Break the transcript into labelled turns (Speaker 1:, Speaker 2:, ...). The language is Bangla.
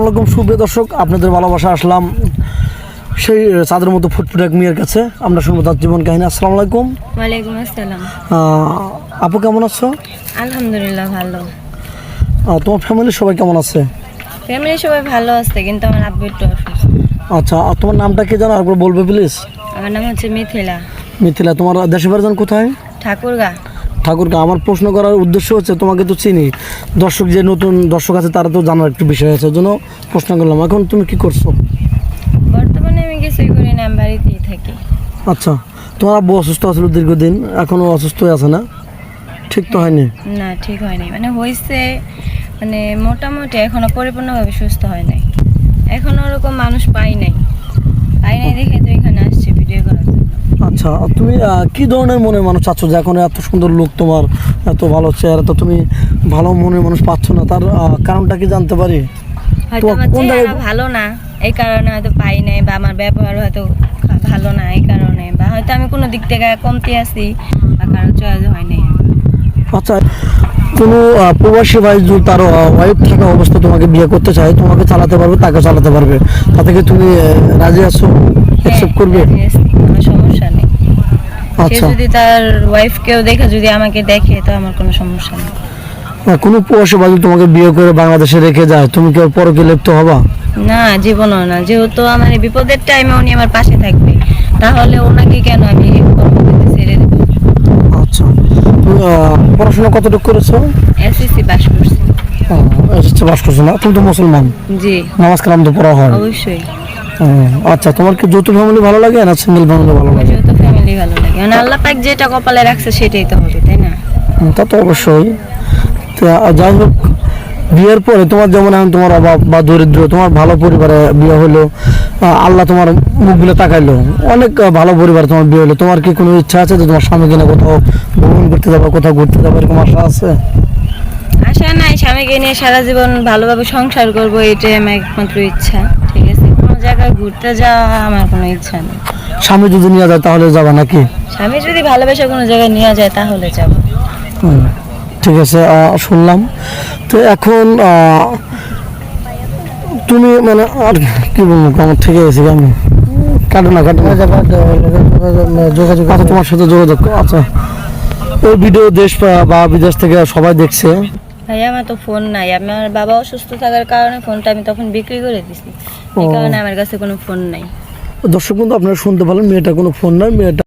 Speaker 1: আলাইকুম সুপ্রিয় দর্শক, আপনাদের ভালোবাসা আসলাম সেই চাঁদের মতো ফুটফুটে এক মেয়ের কাছে। আমরা শুনবো তার জীবন কাহিনী। আসসালামু আলাইকুম।
Speaker 2: ওয়ালাইকুম আসসালাম।
Speaker 1: আপু কেমন আছো?
Speaker 2: আলহামদুলিল্লাহ ভালো।
Speaker 1: তোমার ফ্যামিলির সবাই কেমন আছে?
Speaker 2: ফ্যামিলি সবাই ভালো আছে, কিন্তু আমার আব্বু একটু অসুস্থ।
Speaker 1: আচ্ছা, আর তোমার নামটা কি জানো? একবার বলবে প্লিজ।
Speaker 2: আমার নাম হচ্ছে মিথিলা।
Speaker 1: মিথিলা, তোমার দেশের বাড়ি কোথায়?
Speaker 2: ঠাকুরগা।
Speaker 1: ঠাকুরগা। আমার প্রশ্ন করার উদ্দেশ্য হচ্ছে, তোমাকে তো চিনি, দর্শক যে নতুন দর্শক আছে তারা তো জানার একটু বিষয় আছে, ওই জন্য প্রশ্ন করলাম। এখন তুমি কি করছো?
Speaker 2: বর্তমানে আমি কিছুই করি না, আমি বাড়িতেই থাকি।
Speaker 1: আচ্ছা, তোমার আব্বু অসুস্থ আছিল দীর্ঘদিন, এখনও অসুস্থ আছে না? ঠিক তো হয়নি?
Speaker 2: না, ঠিক হয়নি, মানে হয়েছে, মানে মোটামুটি এখনো পরিপূর্ণভাবে সুস্থ হয় নাই। এখনো ওরকম মানুষ পাই নাই দেখে তো এখানে আসছি ভিডিও করার জন্য।
Speaker 1: আচ্ছা, তুমি কি ধরনের মনের মানুষ চাচ্ছ যে এখন এত সুন্দর লোক, তোমার এত ভালো চেহারা, তো তুমি ভালো মনের মানুষ পাচ্ছ না, তার কারণটা কি জানতে পারি?
Speaker 2: হয়তো আমার চেহারা ভালো না, এই কারণে হয়তো পাই নাই, বা আমার ব্যবহার হয়তো ভালো না এই কারণে, বা হয়তো আমি কোনো দিক থেকে কমতি আছি, বা কারো চয়েস হয় নাই।
Speaker 1: আচ্ছা, কোনো প্রবাসী ভাই যদি তার ওয়াইফ থাকা অবস্থা তোমাকে বিয়ে করতে চায়, তোমাকে চালাতে পারবে, তাকে চালাতে পারবে, তা থেকে তুমি রাজি আছো? অ্যাকসেপ্ট করবে?
Speaker 2: কোনো সমস্যা নেই। সে
Speaker 1: আচ্ছা,
Speaker 2: যদি তার ওয়াইফকেও দেখে, যদি আমাকে দেখে, তো আমার কোনো সমস্যা নেই।
Speaker 1: কোনো প্রবাসী ভাই যদি তোমাকে বিয়ে করে বাংলাদেশে রেখে যায়, তুমি কি পরকে লিপ্ত হবা?
Speaker 2: না, জীবনও না। যেহেতু আমার এই বিপদের টাইমে উনি আমার পাশে থাকবে, তাহলে ওনাকে কেন আমি ছেড়ে দেব?
Speaker 1: আচ্ছা, তুমি পড়াশোনা কতটুকু করেছো?
Speaker 2: এসএসসি পাস করছি।
Speaker 1: এসেছে, বাস করছো না? তুমি তো মুসলমান,
Speaker 2: জি,
Speaker 1: নামাজ কালাম তো পড়া হয়।
Speaker 2: অবশ্যই।
Speaker 1: আচ্ছা, তোমার কি যৌথ ফ্যামিলি ভালো লাগে না সিঙ্গেল ফ্যামিলি ভালো লাগে?
Speaker 2: যেহেতু ফ্যামিলি ভালো লাগে, মানে আল্লাহ পাক যেটা কপালে রাখছে সেটাই তো হবে, তাই না?
Speaker 1: তা তো অবশ্যই। তো যাই হোক, বিয়ের পরে তোমার যেমন এখন তোমার অভাব বা দরিদ্র, তোমার ভালো পরিবারে বিয়ে হলো, আল্লাহ তোমার মুখগুলো তাকাইলো, অনেক ভালো পরিবারে তোমার বিয়ে হলো, তোমার কি কোনো ইচ্ছা আছে যে তোমার স্বামী কিনা কোথাও ভ্রমণ করতে যাবো, কোথাও ঘুরতে যাবো, এরকম আশা আছে?
Speaker 2: আশা নাই, স্বামীকে নিয়ে সারা জীবন ভালোভাবে সংসার করব, এটাই আমার একমাত্র ইচ্ছা। ঠিক আছে, কোনো জায়গায় ঘুরতে যাওয়া আমার কোনো ইচ্ছা নেই।
Speaker 1: স্বামী যদি নিয়ে যায় তাহলে যাবা নাকি?
Speaker 2: স্বামী যদি ভালোবেসে কোনো জায়গায় নিয়ে যায় তাহলে যাব।
Speaker 1: ঠিক আছে, শুনলাম। তো এখন তুমি মানে আর কি বলবো, আমার থেকে গেছি আমি, কাটো না যোগাযোগ আছে তোমার সাথে, যোগাযোগ। আচ্ছা, ওই ভিডিও দেশ বা বিদেশ থেকে সবাই দেখছে।
Speaker 2: ভাই, আমার তো ফোন নাই, আমার বাবা অসুস্থ থাকার কারণে ফোনটা আমি তখন বিক্রি করে দিছি, এই কারণে আমার কাছে কোনো ফোন নাই।
Speaker 1: দর্শক বন্ধু, আপনারা শুনতে পারলেন, মেয়েটা কোনো ফোন নাই, মেয়েটা